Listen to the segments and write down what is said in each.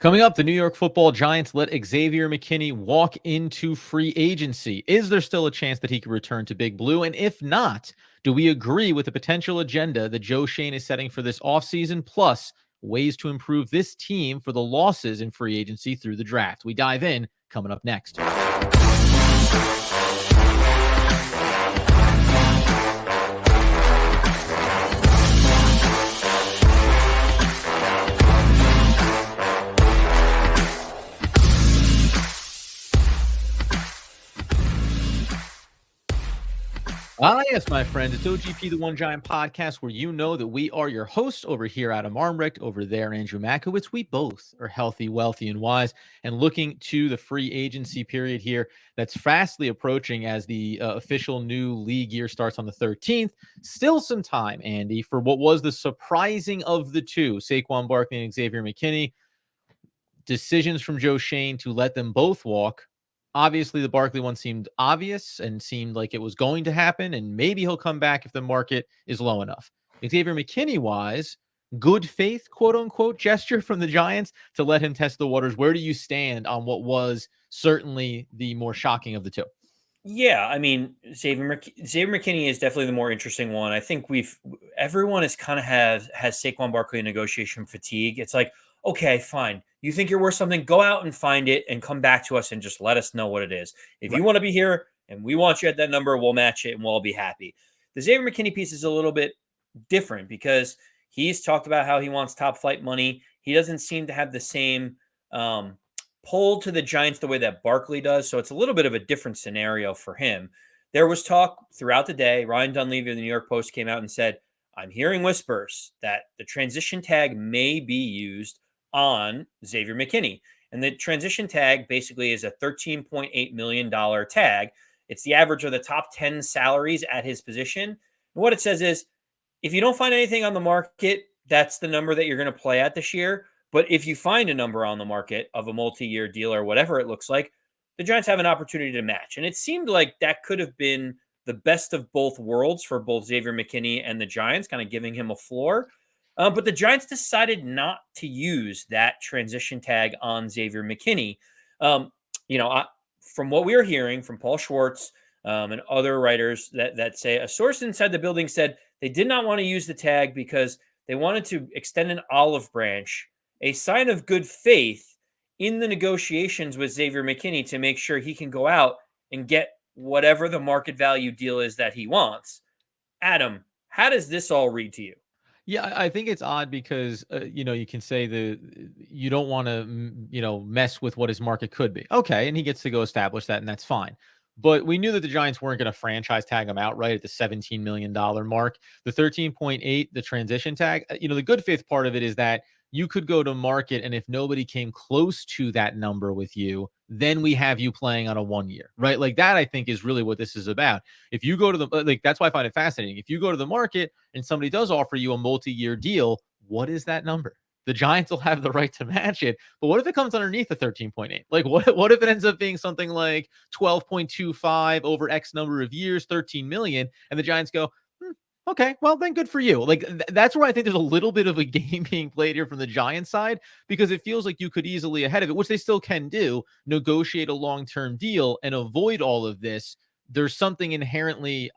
Coming up, the New York Football Giants let Xavier McKinney walk into free agency. Is there still a chance that he could return to Big Blue? And if not, do we agree with the potential agenda that Joe Schoen is setting for this offseason, plus ways to improve this team for the losses in free agency through the draft? We dive in coming up next. Yes, my friends. It's OGP, the One Giant Podcast, where you know that we are your hosts. Over here, Adam Armrecht. Over there, Andrew Makowitz. We both are healthy, wealthy, and wise, and looking to the free agency period here that's fastly approaching as the official new league year starts on the 13th. Still some time, Andy, for what was the surprising of the two, Saquon Barkley and Xavier McKinney. Decisions from Joe Schoen to let them both walk. Obviously, the Barkley one seemed obvious and seemed like it was going to happen, and maybe he'll come back if the market is low enough. Xavier McKinney-wise, good faith, quote-unquote, gesture from the Giants to let him test the waters. Where do you stand on what was certainly the more shocking of the two? Yeah, I mean, Xavier McKinney is definitely the more interesting one. I think everyone is kind of has Saquon Barkley negotiation fatigue. It's like, okay, fine. You think you're worth something? Go out and find it and come back to us and just let us know what it is. If you want to be here and we want you at that number, we'll match it and we'll all be happy. The Xavier McKinney piece is a little bit different because he's talked about how he wants top flight money. He doesn't seem to have the same pull to the Giants the way that Barkley does. So it's a little bit of a different scenario for him. There was talk throughout the day. Ryan Dunleavy of the New York Post came out and said, I'm hearing whispers that the transition tag may be used on Xavier McKinney. And the transition tag basically is a $13.8 million tag. It's the average of the top 10 salaries at his position. And what it says is, if you don't find anything on the market, that's the number that you're going to play at this year. But if you find a number on the market of a multi-year deal or whatever it looks like, the Giants have an opportunity to match. And it seemed like that could have been the best of both worlds for both Xavier McKinney and the Giants, kind of giving him a floor. But the Giants decided not to use that transition tag on Xavier McKinney. From what we are hearing from Paul Schwartz and other writers that say a source inside the building said they did not want to use the tag because they wanted to extend an olive branch, a sign of good faith in the negotiations with Xavier McKinney to make sure he can go out and get whatever the market value deal is that he wants. Adam, how does this all read to you? Yeah, I think it's odd because, you can say you don't want to, mess with what his market could be. Okay. And he gets to go establish that, and that's fine. But we knew that the Giants weren't going to franchise tag him outright at the $17 million mark. The 13.8, the transition tag, the good faith part of it is that you could go to market, and if nobody came close to that number with you, then we have you playing on a 1 year, right? Like that, I think, is really what this is about. If you go to that's why I find it fascinating. If you go to the market and somebody does offer you a multi-year deal, what is that number? The Giants will have the right to match it. But what if it comes underneath the 13.8? Like what if it ends up being something like 12.25 over X number of years, 13 million, and the Giants go, okay, well, then good for you. Like, that's where I think there's a little bit of a game being played here from the Giants side, because it feels like you could easily, ahead of it, which they still can do, negotiate a long-term deal and avoid all of this. There's something inherently,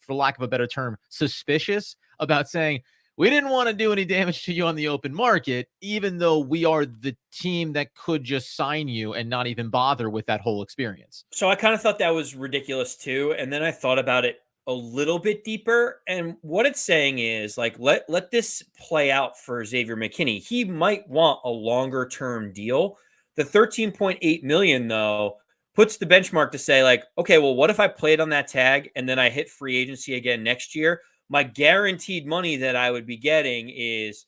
for lack of a better term, suspicious about saying, we didn't want to do any damage to you on the open market, even though we are the team that could just sign you and not even bother with that whole experience. So I kind of thought that was ridiculous too. And then I thought about it a little bit deeper. And what it's saying is, like, let this play out for Xavier McKinney. He might want a longer term deal. The 13.8 million, though, puts the benchmark to say, like, okay, well, what if I played on that tag and then I hit free agency again next year? My guaranteed money that I would be getting is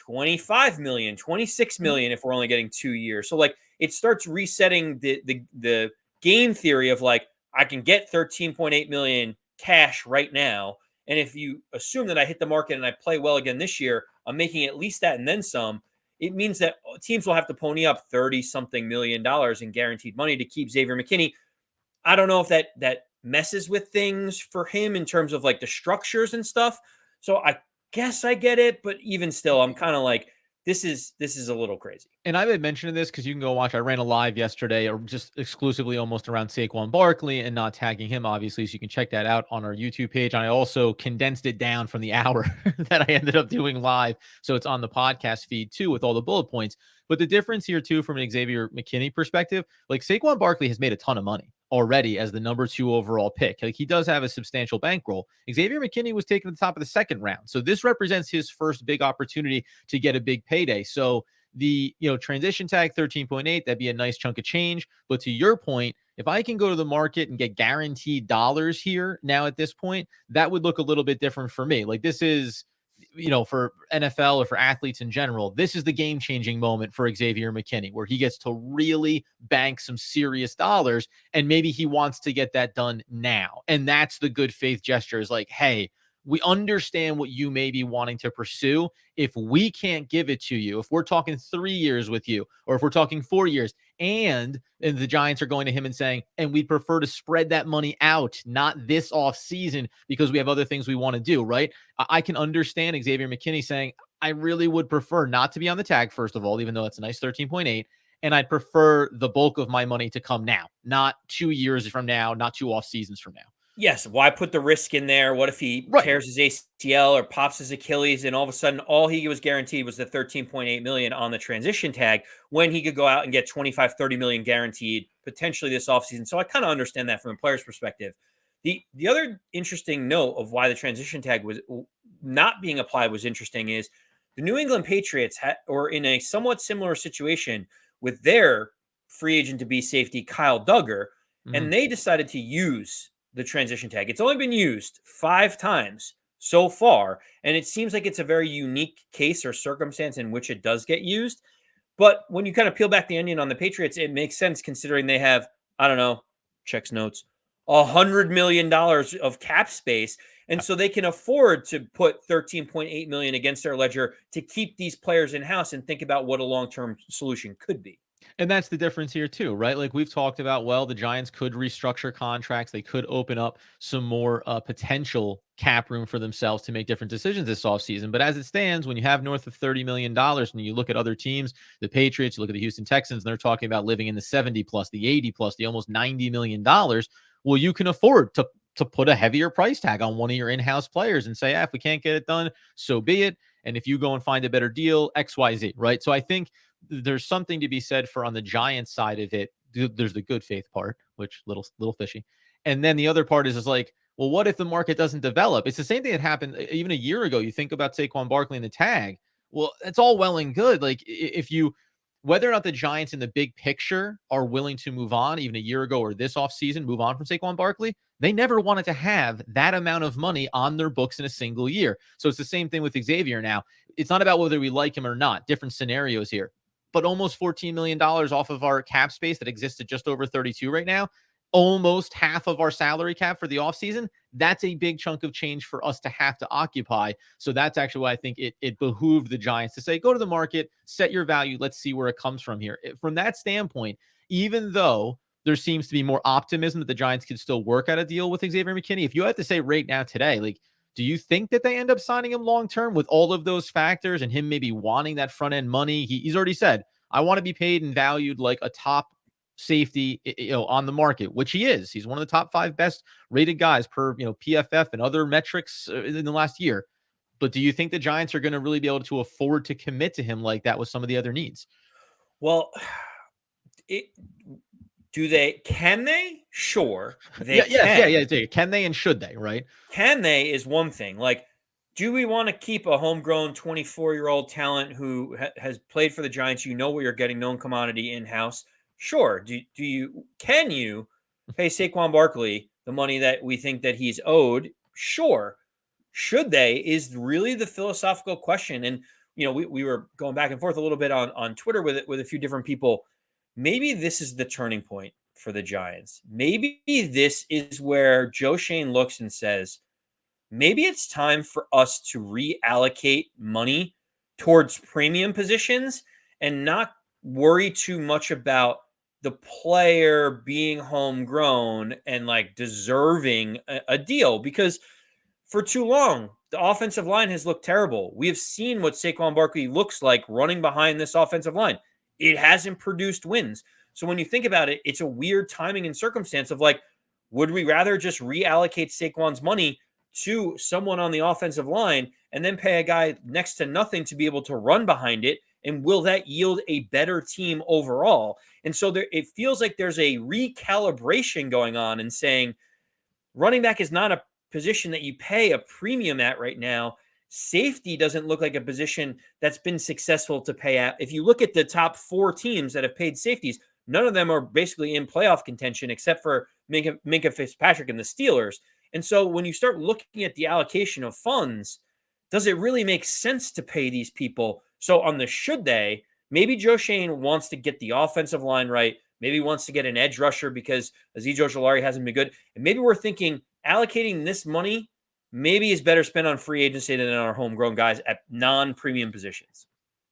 25 million, 26 million if we're only getting 2 years. So like it starts resetting the game theory of like, I can get 13.8 million cash right now. And if you assume that I hit the market and I play well again this year, I'm making at least that and then some. It means that teams will have to pony up 30 something million dollars in guaranteed money to keep Xavier McKinney. I don't know if that messes with things for him in terms of like the structures and stuff. So I guess I get it, but even still, I'm kind of like, this is a little crazy. And I've been mentioning this because you can go watch. I ran a live yesterday, or just exclusively almost around Saquon Barkley and not tagging him, obviously. So you can check that out on our YouTube page. And I also condensed it down from the hour that I ended up doing live. So it's on the podcast feed too, with all the bullet points. But the difference here too, from an Xavier McKinney perspective, like Saquon Barkley has made a ton of money already as the number 2 overall pick. Like he does have a substantial bankroll. Xavier McKinney was taken at the top of the second round. So this represents his first big opportunity to get a big payday. So the transition tag 13.8, that'd be a nice chunk of change. But to your point, if I can go to the market and get guaranteed dollars here now at this point, that would look a little bit different for me. Like this is, for NFL or for athletes in general, this is the game changing moment for Xavier McKinney, where he gets to really bank some serious dollars. And maybe he wants to get that done now. And that's the good faith gesture, is like, hey, we understand what you may be wanting to pursue. If we can't give it to you, if we're talking 3 years with you, or if we're talking 4 years, and the Giants are going to him and saying, and we'd prefer to spread that money out, not this off season, because we have other things we want to do, right? I can understand Xavier McKinney saying, I really would prefer not to be on the tag, first of all, even though it's a nice 13.8. And I'd prefer the bulk of my money to come now, not 2 years from now, not 2 off seasons from now. Yes, why put the risk in there? What if he tears his ACL or pops his Achilles, and all of a sudden all he was guaranteed was the 13.8 million on the transition tag, when he could go out and get 25, 30 million guaranteed potentially this offseason? So I kind of understand that from a player's perspective. The other interesting note of why the transition tag was not being applied was interesting is the New England Patriots were in a somewhat similar situation with their free agent to be safety, Kyle Duggar, and they decided to use the transition tag. It's only been used 5 times so far, and it seems like it's a very unique case or circumstance in which it does get used. But when you kind of peel back the onion on the Patriots, it makes sense considering they have, I don't know, checks notes, $100 million of cap space. And so they can afford to put 13.8 million against their ledger to keep these players in-house and think about what a long-term solution could be. And that's the difference here too, right? Like we've talked about, well, the Giants could restructure contracts. They could open up some more potential cap room for themselves to make different decisions this offseason. But as it stands, when you have north of $30 million and you look at other teams, the Patriots, you look at the Houston Texans, and they're talking about living in the 70 plus, the 80 plus, the almost $90 million. Well, you can afford to put a heavier price tag on one of your in-house players and say, if we can't get it done, so be it. And if you go and find a better deal, XYZ, right? So I think there's something to be said for, on the Giants side of it, there's the good faith part, which little fishy. And then the other part is like, well, what if the market doesn't develop? It's the same thing that happened even a year ago. You think about Saquon Barkley and the tag. Well, it's all well and good. Like if you, whether or not the Giants in the big picture are willing to move on, even a year ago or this offseason, move on from Saquon Barkley, they never wanted to have that amount of money on their books in a single year. So it's the same thing with Xavier now. It's not about whether we like him or not, different scenarios here. But almost $14 million off of our cap space that exists at just over 32 right now, almost half of our salary cap for the offseason. That's a big chunk of change for us to have to occupy. So that's actually why I think it behooved the Giants to say, go to the market, set your value. Let's see where it comes from here. From that standpoint, even though there seems to be more optimism that the Giants could still work out a deal with Xavier McKinney, if you had to say right now today, like, do you think that they end up signing him long-term with all of those factors and him maybe wanting that front-end money? He's already said, I want to be paid and valued like a top safety, on the market, which he is. He's one of the top 5 best rated guys per, PFF and other metrics in the last year. But do you think the Giants are going to really be able to afford to commit to him like that with some of the other needs? Well, can they? Sure. They can. Can they and should they, right? Can they is one thing. Like, do we want to keep a homegrown 24-year-old talent who has played for the Giants? You know what you're getting, known commodity in-house. Sure. Can you pay Saquon Barkley the money that we think that he's owed? Sure. Should they is really the philosophical question. And, we were going back and forth a little bit on Twitter with a few different people. Maybe this is the turning point for the Giants. Maybe this is where Joe Schoen looks and says, maybe it's time for us to reallocate money towards premium positions and not worry too much about the player being homegrown and like deserving a deal. Because for too long, the offensive line has looked terrible. We have seen what Saquon Barkley looks like running behind this offensive line. It hasn't produced wins. So when you think about it, it's a weird timing and circumstance of like, would we rather just reallocate Saquon's money to someone on the offensive line and then pay a guy next to nothing to be able to run behind it? And will that yield a better team overall? And so it feels like there's a recalibration going on and saying running back is not a position that you pay a premium at right now. Safety doesn't look like a position that's been successful to pay at. If you look at the top 4 teams that have paid safeties, none of them are basically in playoff contention except for Minkah Fitzpatrick and the Steelers. And so when you start looking at the allocation of funds, does it really make sense to pay these people? So on the should they, maybe Joe Schoen wants to get the offensive line right. Maybe wants to get an edge rusher because Azeez Ojulari hasn't been good. And maybe we're thinking allocating this money maybe is better spent on free agency than on our homegrown guys at non-premium positions.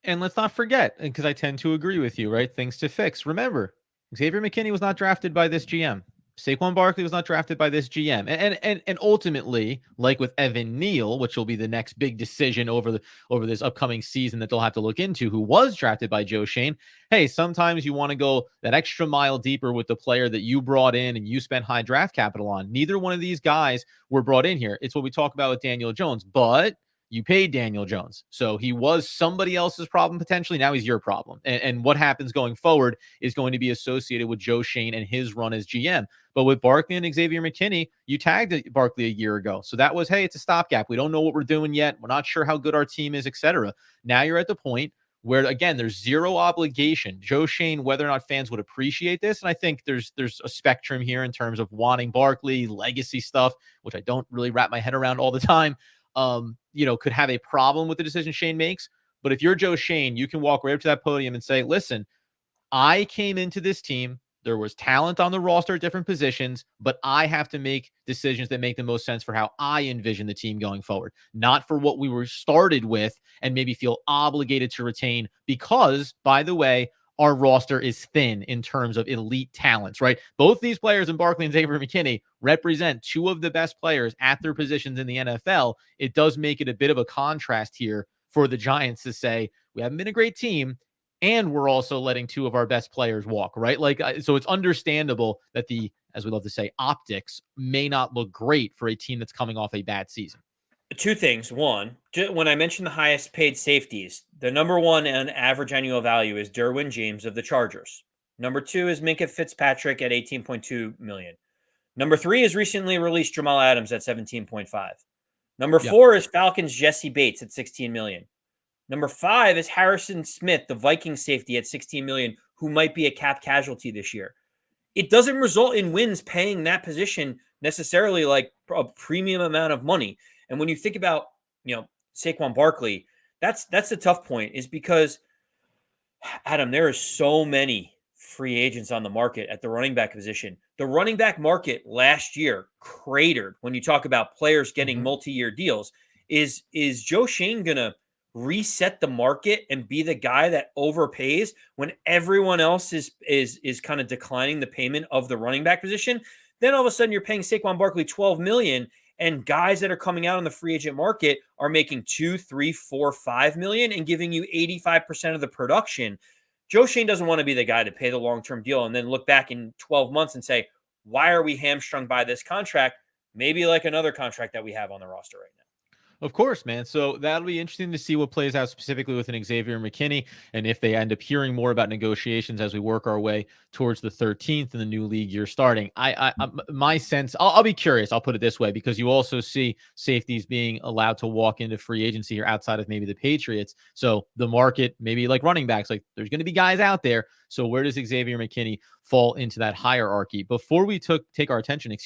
And let's not forget, because I tend to agree with you, right? Things to fix. Remember, Xavier McKinney was not drafted by this GM. Saquon Barkley was not drafted by this GM. And ultimately, like with Evan Neal, which will be the next big decision over this upcoming season that they'll have to look into, who was drafted by Joe Schoen. Hey, sometimes you want to go that extra mile deeper with the player that you brought in and you spent high draft capital on. Neither one of these guys were brought in here. It's what we talk about with Daniel Jones, but you paid Daniel Jones. So he was somebody else's problem potentially. Now he's your problem. And what happens going forward is going to be associated with Joe Schoen and his run as GM. But with Barkley and Xavier McKinney, you tagged Barkley a year ago. So that was, hey, it's a stopgap. We don't know what we're doing yet. We're not sure how good our team is, etc. Now you're at the point where, again, there's zero obligation. Joe Schoen, whether or not fans would appreciate this, and I think there's a spectrum here in terms of wanting Barkley, legacy stuff, which I don't really wrap my head around all the time. Could have a problem with the decision Schoen makes. But if you're Joe Schoen, you can walk right up to that podium and say, listen, I came into this team. There was talent on the roster at different positions, but I have to make decisions that make the most sense for how I envision the team going forward, not for what we were started with and maybe feel obligated to retain because, by the way, our roster is thin in terms of elite talents, right? Both these players in Barkley and Xavier McKinney represent 2 of the best players at their positions in the NFL. It does make it a bit of a contrast here for the Giants to say, we haven't been a great team, and we're also letting 2 of our best players walk, right? So it's understandable that as we love to say, optics may not look great for a team that's coming off a bad season. 2 things. One, when I mentioned the highest paid safeties, the number 1 on average annual value is Derwin James of the Chargers. Number 2 is Minkah Fitzpatrick at $18.2 million. Number 3 is recently released Jamal Adams at $17.5. Number 4 is Falcons Jesse Bates at $16 million. Number 5 is Harrison Smith, the Vikings safety at $16 million, who might be a cap casualty this year. It doesn't result in wins paying that position necessarily like a premium amount of money. And when you think about, Saquon Barkley, that's the tough point, is because, Adam, there are so many free agents on the market at the running back position. The running back market last year cratered when you talk about players getting multi-year deals. Is Joe Schoen going to reset the market and be the guy that overpays when everyone else is kind of declining the payment of the running back position? Then all of a sudden you're paying Saquon Barkley $12 million, and guys that are coming out on the free agent market are making $2, $3, $4, $5 million and giving you 85% of the production. Joe Schoen doesn't want to be the guy to pay the long-term deal and then look back in 12 months and say, why are we hamstrung by this contract? Maybe like another contract that we have on the roster right now. Of course, man. So that'll be interesting to see what plays out specifically with an Xavier McKinney, and if they end up hearing more about negotiations as we work our way towards the 13th in the new league year starting. My sense, I'll be curious. I'll put it this way, because you also see safeties being allowed to walk into free agency here outside of maybe the Patriots. So the market, maybe like running backs, like there's going to be guys out there. So where does Xavier McKinney fall into that hierarchy? Before we take our attention,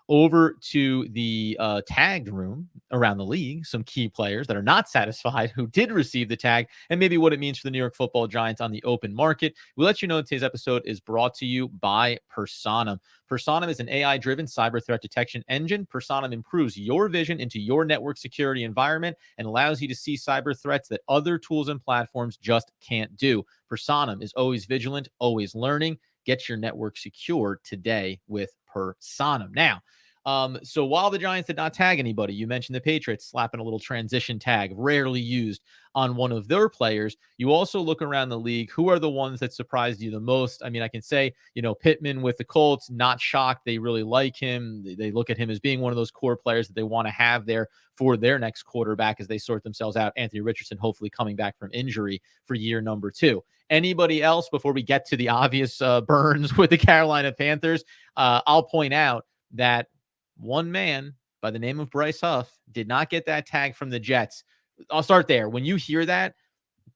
over to the tagged room around the league, some key players that are not satisfied who did receive the tag, and maybe what it means for the New York Football Giants on the open market. We'll let you know today's episode is brought to you by Personam. Personam is an AI-driven cyber threat detection engine. Personam improves your vision into your network security environment and allows you to see cyber threats that other tools and platforms just can't do. Personam is always vigilant, always learning. Get your network secure today with Personam. Now, So while the Giants did not tag anybody, you mentioned the Patriots slapping a little transition tag, rarely used on one of their players. You also look around the league. Who are the ones that surprised you the most? I mean, I can say, Pittman with the Colts, not shocked. They really like him. They look at him as being one of those core players that they want to have there for their next quarterback as they sort themselves out. Anthony Richardson, hopefully coming back from injury for year number 2. Anybody else before we get to the obvious burns with the Carolina Panthers? I'll point out that one man by the name of Bryce Huff did not get that tag from the Jets. I'll start there. When you hear that,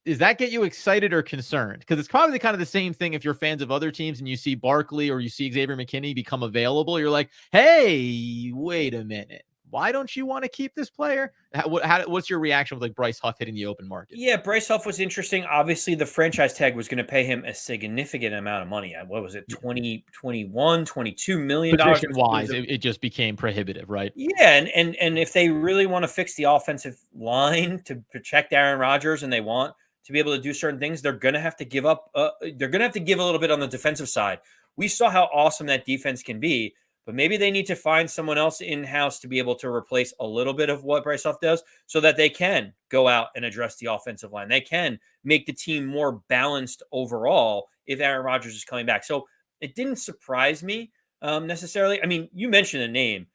does that get you excited or concerned? Because it's probably kind of the same thing if you're fans of other teams and you see Barkley or you see Xavier McKinney become available. You're like, hey, wait a minute. Why don't you want to keep this player? What's your reaction with like Bryce Huff hitting the open market? Yeah, Bryce Huff was interesting. Obviously, the franchise tag was going to pay him a significant amount of money. What was it? 20, 21, $22 million. Position wise, it just became prohibitive, right? Yeah, and if they really want to fix the offensive line to protect Aaron Rodgers and they want to be able to do certain things, they're going to have to give up. They're going to have to give a little bit on the defensive side. We saw how awesome that defense can be, but maybe they need to find someone else in-house to be able to replace a little bit of what Bryce Huff does so that they can go out and address the offensive line. They can make the team more balanced overall if Aaron Rodgers is coming back. So it didn't surprise me necessarily. I mean, you mentioned a name.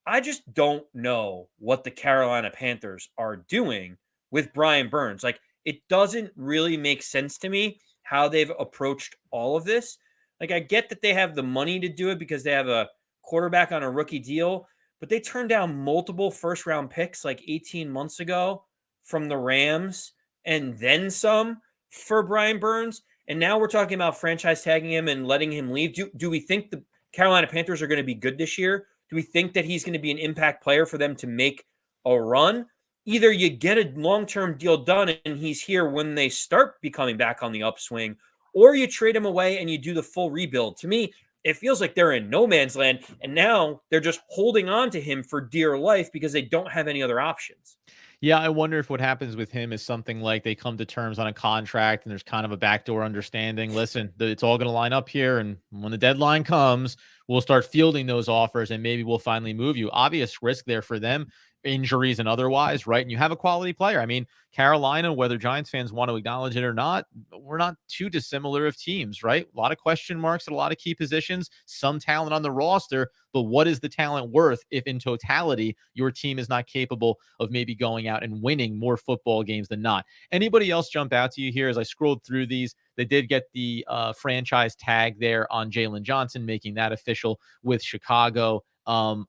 I just don't know what the Carolina Panthers are doing with Brian Burns. Like, it doesn't really make sense to me how they've approached all of this. Like, I get that they have the money to do it because they have a quarterback on a rookie deal, but they turned down multiple first-round picks like 18 months ago from the Rams and then some for Brian Burns. And now we're talking about franchise tagging him and letting him leave. Do we think the Carolina Panthers are going to be good this year? Do we think that he's going to be an impact player for them to make a run? Either you get a long-term deal done and he's here when they start becoming back on the upswing, or you trade him away and you do the full rebuild. To me, it feels like they're in no man's land, and now they're just holding on to him for dear life because they don't have any other options. Yeah, I wonder if what happens with him is something like they come to terms on a contract and there's kind of a backdoor understanding. Listen, it's all going to line up here. And when the deadline comes, we'll start fielding those offers and maybe we'll finally move you. Obvious risk there for them, injuries and otherwise, right? And you have a quality player. I mean, Carolina, whether Giants fans want to acknowledge it or not, we're not too dissimilar of teams, right? A lot of question marks at a lot of key positions, some talent on the roster, but what is the talent worth if in totality your team is not capable of maybe going out and winning more football games than not? Anybody else jump out to you here as I scrolled through these? They did get the franchise tag there on Jalen Johnson, making that official with Chicago. Allen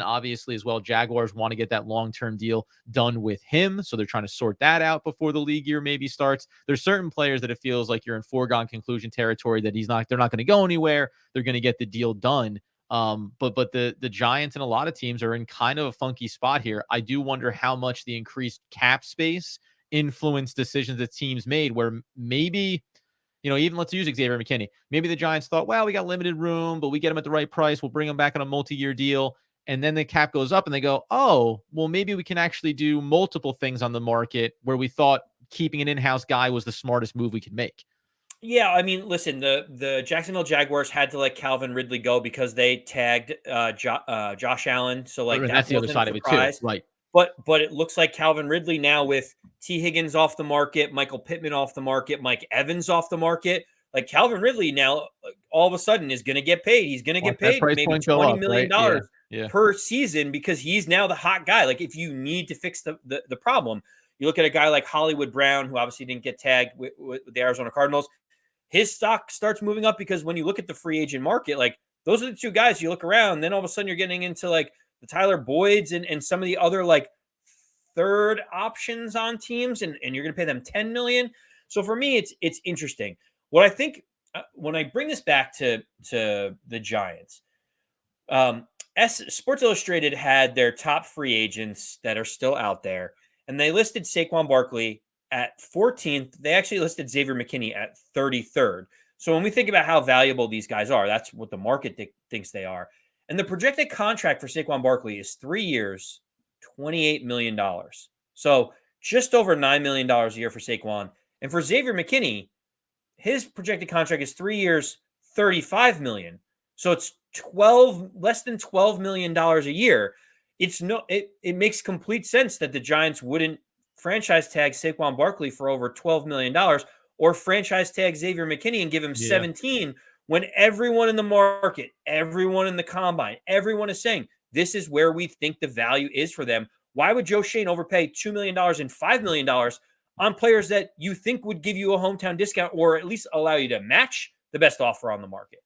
obviously as well. Jaguars want to get that long-term deal done with him. So they're trying to sort that out before the league year maybe starts. There's certain players that it feels like you're in foregone conclusion territory that they're not going to go anywhere. They're going to get the deal done. But the Giants and a lot of teams are in kind of a funky spot here. I do wonder how much the increased cap space influenced decisions that teams made where maybe, even let's use Xavier McKinney. Maybe the Giants thought, well, we got limited room, but we get him at the right price. We'll bring him back on a multi-year deal. And then the cap goes up and they go, oh, well, maybe we can actually do multiple things on the market where we thought keeping an in-house guy was the smartest move we could make. Yeah, I mean, listen, the Jacksonville Jaguars had to let Calvin Ridley go because they tagged Josh Allen. So like And that that's the other wasn't a side of it too, surprise. right? But it looks like Calvin Ridley now with T. Higgins off the market, Michael Pittman off the market, Mike Evans off the market. Like Calvin Ridley now all of a sudden is going to get paid. He's going to get paid maybe $20 million Yeah. per season because he's now the hot guy. Like if you need to fix the problem, you look at a guy like Hollywood Brown, who obviously didn't get tagged with the Arizona Cardinals. His stock starts moving up because when you look at the free agent market, like those are the two guys you look around, then all of a sudden you're getting into like the Tyler Boyds and some of the other like third options on teams, and you're going to pay them $10 million. So for me, it's interesting. What I think when I bring this back to the Giants, Sports Illustrated had their top free agents that are still out there, and they listed Saquon Barkley at 14th. They actually listed Xavier McKinney at 33rd. So when we think about how valuable these guys are, that's what the market thinks they are. And the projected contract for Saquon Barkley is 3 years, $28 million. So just over $9 million a year for Saquon. And for Xavier McKinney, his projected contract is 3 years, $35 million. So it's less than $12 million a year. It makes complete sense that the Giants wouldn't franchise tag Saquon Barkley for over $12 million or franchise tag Xavier McKinney and give him Yeah. 17 when everyone in the market, everyone in the combine, everyone is saying this is where we think the value is for them. Why would Joe Schoen overpay $2 million and $5 million on players that you think would give you a hometown discount or at least allow you to match the best offer on the market?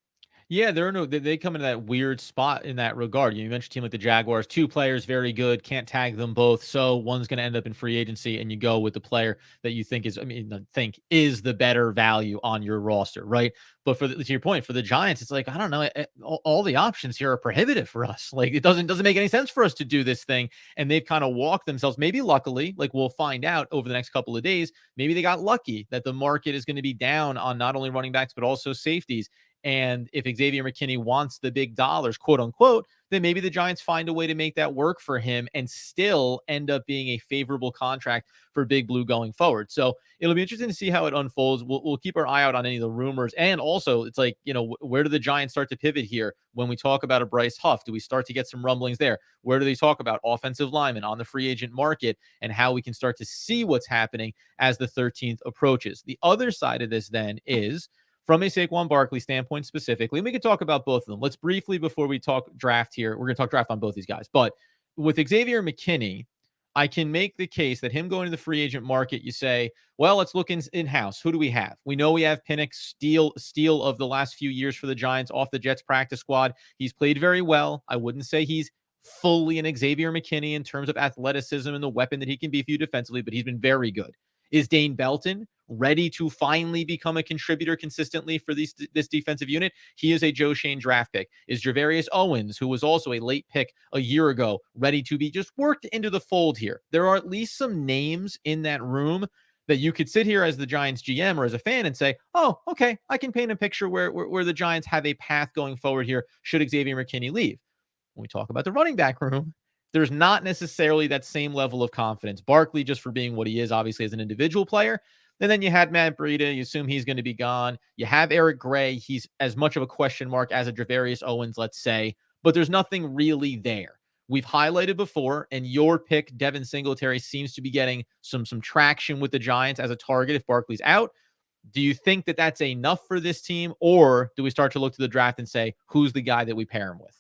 Yeah, they come into that weird spot in that regard. You mentioned a team like the Jaguars, two players very good, can't tag them both, so one's going to end up in free agency, and you go with the player that you think is, I mean, think is the better value on your roster, right? But to your point, for the Giants, it's like I don't know, all the options here are prohibitive for us. Like it doesn't make any sense for us to do this thing, and they've kind of walked themselves. Maybe luckily, like we'll find out over the next couple of days. Maybe they got lucky that the market is going to be down on not only running backs but also safeties. And if Xavier McKinney wants the big dollars, quote unquote, then maybe the Giants find a way to make that work for him and still end up being a favorable contract for Big Blue going forward. So it'll be interesting to see how it unfolds. We'll keep our eye out on any of the rumors. And also, it's like, where do the Giants start to pivot here when we talk about a Bryce Huff? Do we start to get some rumblings there? Where do they talk about offensive linemen on the free agent market and how we can start to see what's happening as the 13th approaches? The other side of this then is, from a Saquon Barkley standpoint specifically, and we can talk about both of them. Let's briefly, before we talk draft here, we're going to talk draft on both these guys. But with Xavier McKinney, I can make the case that him going to the free agent market, you say, well, let's look in-house. Who do we have? We know we have Pinnock, steal of the last few years for the Giants off the Jets practice squad. He's played very well. I wouldn't say he's fully an Xavier McKinney in terms of athleticism and the weapon that he can be for you defensively, but he's been very good. Is Dane Belton ready to finally become a contributor consistently for this defensive unit? He is a Joe Schoen draft pick. Is Javarius Owens, who was also a late pick a year ago, ready to be just worked into the fold here? There are at least some names in that room that you could sit here as the Giants GM or as a fan and say, oh, okay, I can paint a picture where the Giants have a path going forward here should Xavier McKinney leave. When we talk about the running back room, there's not necessarily that same level of confidence. Barkley, just for being what he is, obviously, as an individual player. And then you had Matt Breida. You assume he's going to be gone. You have Eric Gray. He's as much of a question mark as a Javarius Owens, let's say. But there's nothing really there. We've highlighted before, and your pick, Devin Singletary, seems to be getting some traction with the Giants as a target if Barkley's out. Do you think that that's enough for this team? Or do we start to look to the draft and say, who's the guy that we pair him with?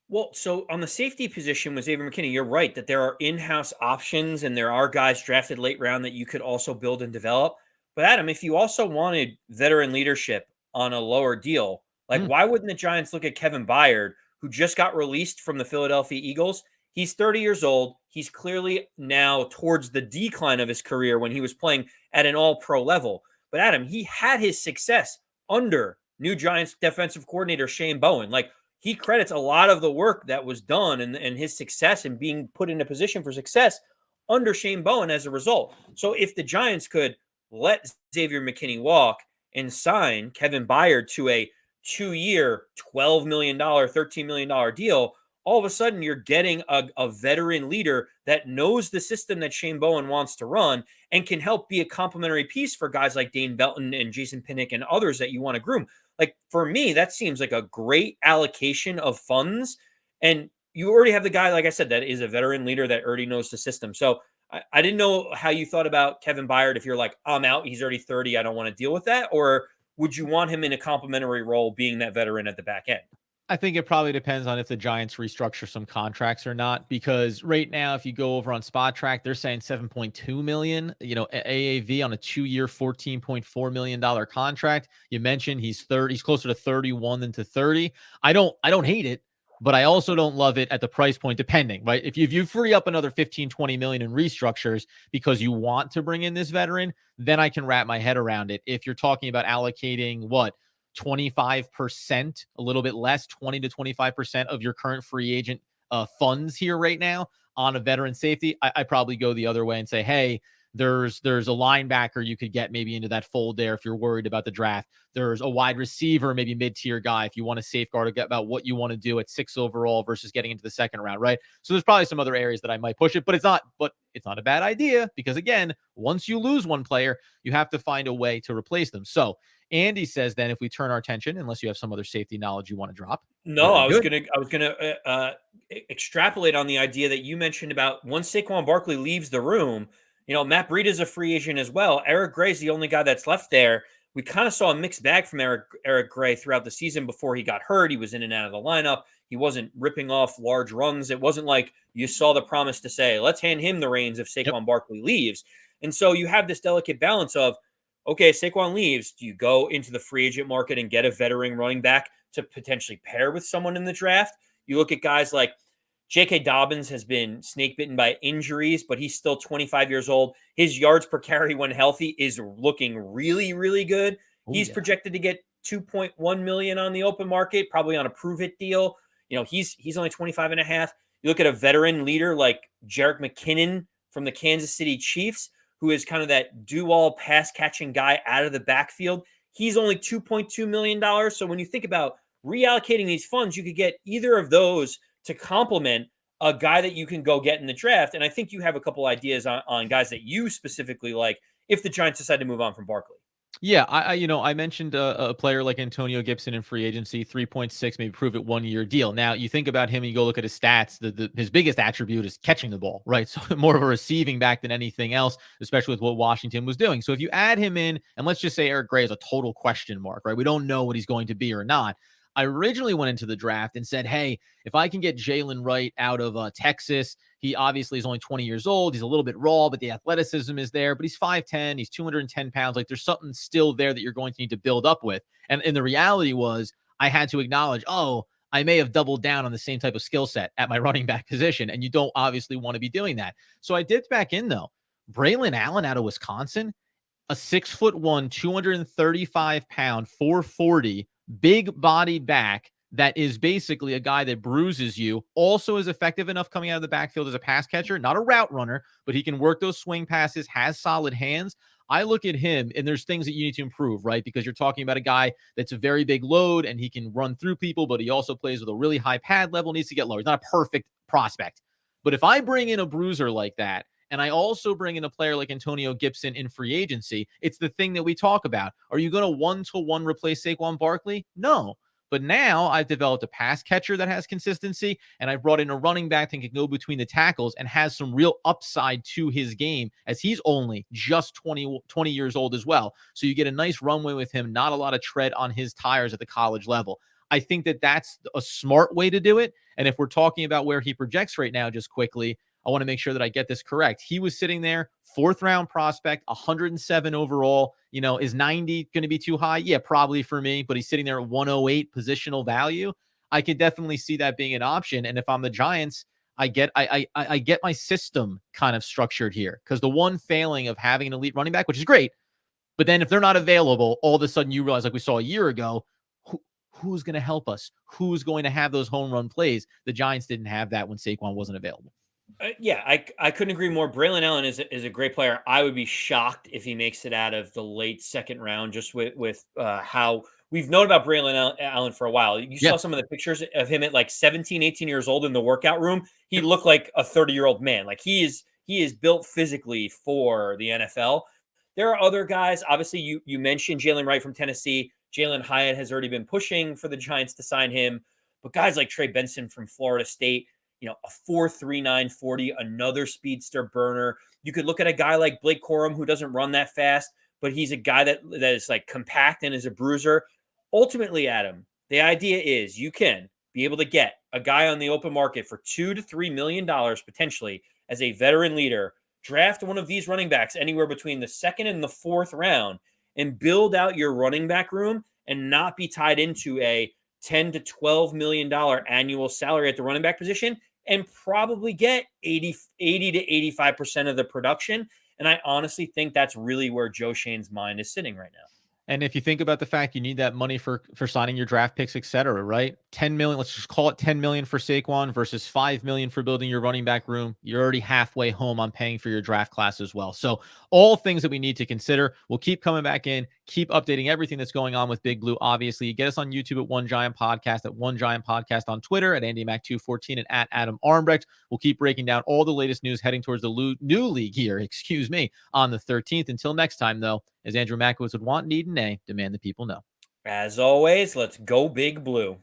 Well, so on the safety position with Xavier McKinney, you're right that there are in-house options and there are guys drafted late round that you could also build and develop. But Adam, if you also wanted veteran leadership on a lower deal, like Hmm. why wouldn't the Giants look at Kevin Byard, who just got released from the Philadelphia Eagles? He's 30 years old. He's clearly now towards the decline of his career when he was playing at an all-pro level. But Adam, he had his success under new Giants defensive coordinator Shane Bowen. Like, he credits a lot of the work that was done and his success and being put in a position for success under Shane Bowen as a result. So if the Giants could let Xavier McKinney walk and sign Kevin Byard to a 2-year, $12 million, $13 million deal, all of a sudden you're getting a veteran leader that knows the system that Shane Bowen wants to run and can help be a complementary piece for guys like Dane Belton and Jason Pinnock and others that you want to groom. Like, for me, that seems like a great allocation of funds. And you already have the guy, like I said, that is a veteran leader that already knows the system. So I didn't know how you thought about Kevin Byard. If you're like, I'm out, he's already 30, I don't want to deal with that. Or would you want him in a complementary role being that veteran at the back end? I think it probably depends on if the Giants restructure some contracts or not, because right now, if you go over on Spot Track, they're saying 7.2 million, AAV on a 2-year, $14.4 million contract. You mentioned he's closer to 31 than to 30. I don't hate it, but I also don't love it at the price point, depending, right? If you free up another 15, 20 million in restructures because you want to bring in this veteran, then I can wrap my head around it. If you're talking about allocating 25%, a little bit less, 20 to 25% of your current free agent funds here right now on a veteran safety, I probably go the other way and say, hey, there's a linebacker you could get maybe into that fold there if you're worried about the draft. There's a wide receiver, maybe mid-tier guy if you want to safeguard about what you want to do at 6 overall versus getting into the second round, right? So there's probably some other areas that I might push it, but it's not a bad idea because, again, once you lose one player, you have to find a way to replace them. So Andy says then if we turn our attention, unless you have some other safety knowledge you want to drop. No, Very I was good. gonna extrapolate on the idea that you mentioned about once Saquon Barkley leaves the room. Matt Breida is a free agent as well. Eric Gray's the only guy that's left there. We kind of saw a mixed bag from Eric Gray throughout the season before he got hurt. He was in and out of the lineup. He wasn't ripping off large runs. It wasn't like you saw the promise to say, let's hand him the reins if Yep. Saquon Barkley leaves. And so you have this delicate balance of, okay, Saquon leaves. Do you go into the free agent market and get a veteran running back to potentially pair with someone in the draft? You look at guys like J.K. Dobbins has been snake bitten by injuries, but he's still 25 years old. His yards per carry when healthy is looking really, really good. Oh, He's yeah. projected to get 2.1 million on the open market, probably on a prove it deal. He's only 25 and a half. You look at a veteran leader like Xavier McKinney from the Kansas City Chiefs, who is kind of that do-all pass-catching guy out of the backfield. He's only $2.2 million. So when you think about reallocating these funds, you could get either of those to complement a guy that you can go get in the draft. And I think you have a couple ideas on guys that you specifically like if the Giants decide to move on from Barkley. Yeah, I mentioned a player like Antonio Gibson in free agency, 3.6, maybe prove it 1 year deal. Now you think about him and you go look at his stats. His biggest attribute is catching the ball, right? So more of a receiving back than anything else, especially with what Washington was doing. So if you add him in, and let's just say Eric Gray is a total question mark, right? We don't know what he's going to be or not. I originally went into the draft and said, hey, if I can get Jalen Wright out of Texas, he obviously is only 20 years old. He's a little bit raw, but the athleticism is there. But he's 5'10", he's 210 pounds. Like there's something still there that you're going to need to build up with. And the reality was I had to acknowledge, I may have doubled down on the same type of skill set at my running back position. And you don't obviously want to be doing that. So I dipped back in though. Braylon Allen out of Wisconsin, a 6'1", 235-pound, 440, big-bodied back that is basically a guy that bruises you, also is effective enough coming out of the backfield as a pass catcher, not a route runner, but he can work those swing passes, has solid hands. I look at him, and there's things that you need to improve, right? Because you're talking about a guy that's a very big load, and he can run through people, but he also plays with a really high pad level, needs to get lower. He's not a perfect prospect. But if I bring in a bruiser like that, and I also bring in a player like Antonio Gibson in free agency, it's the thing that we talk about. Are you going to one-to-one replace Saquon Barkley? No. But now I've developed a pass catcher that has consistency, and I've brought in a running back that can go between the tackles and has some real upside to his game, as he's only just 20 years old as well. So you get a nice runway with him, not a lot of tread on his tires at the college level. I think that that's a smart way to do it. And if we're talking about where he projects right now, just quickly, I want to make sure that I get this correct. He was sitting there, 4th-round prospect, 107 overall. Is 90 going to be too high? Yeah, probably for me, but he's sitting there at 108 positional value. I could definitely see that being an option. And if I'm the Giants, I get my system kind of structured here, because the one failing of having an elite running back, which is great, but then if they're not available, all of a sudden you realize, like we saw a year ago, who's going to help us? Who's going to have those home run plays? The Giants didn't have that when Saquon wasn't available. Yeah, I couldn't agree more. Braylon Allen is a great player. I would be shocked if he makes it out of the late second round, just with how we've known about Braylon Allen for a while. You Yeah. saw some of the pictures of him at like 17, 18 years old in the workout room. He Yep. looked like a 30-year-old man. Like he is built physically for the NFL. There are other guys. Obviously, you mentioned Jalen Wright from Tennessee. Jalen Hyatt has already been pushing for the Giants to sign him. But guys like Trey Benson from Florida State, a 4.39 40, another speedster burner. You could look at a guy like Blake Corum, who doesn't run that fast, but he's a guy that is like compact and is a bruiser. Ultimately, Adam, the idea is you can be able to get a guy on the open market for $2 to $3 million potentially as a veteran leader, draft one of these running backs anywhere between the 2nd and the 4th round, and build out your running back room and not be tied into a $10 to $12 million annual salary at the running back position, and probably get 80 to 85% of the production. And I honestly think that's really where Joe Schoen's mind is sitting right now. And if you think about the fact you need that money for signing your draft picks, et cetera, right? 10 million, let's just call it 10 million for Saquon versus 5 million for building your running back room. You're already halfway home on paying for your draft class as well. So all things that we need to consider. We'll keep coming back in, keep updating everything that's going on with Big Blue. Obviously, you get us on YouTube at One Giant Podcast, at One Giant Podcast on Twitter, at AndyMac214, and at Adam Armbrecht. We'll keep breaking down all the latest news heading towards the new league year, on the 13th. Until next time, though, as Andrew Makowitz would want, need, and demand the people know. As always, let's go Big Blue.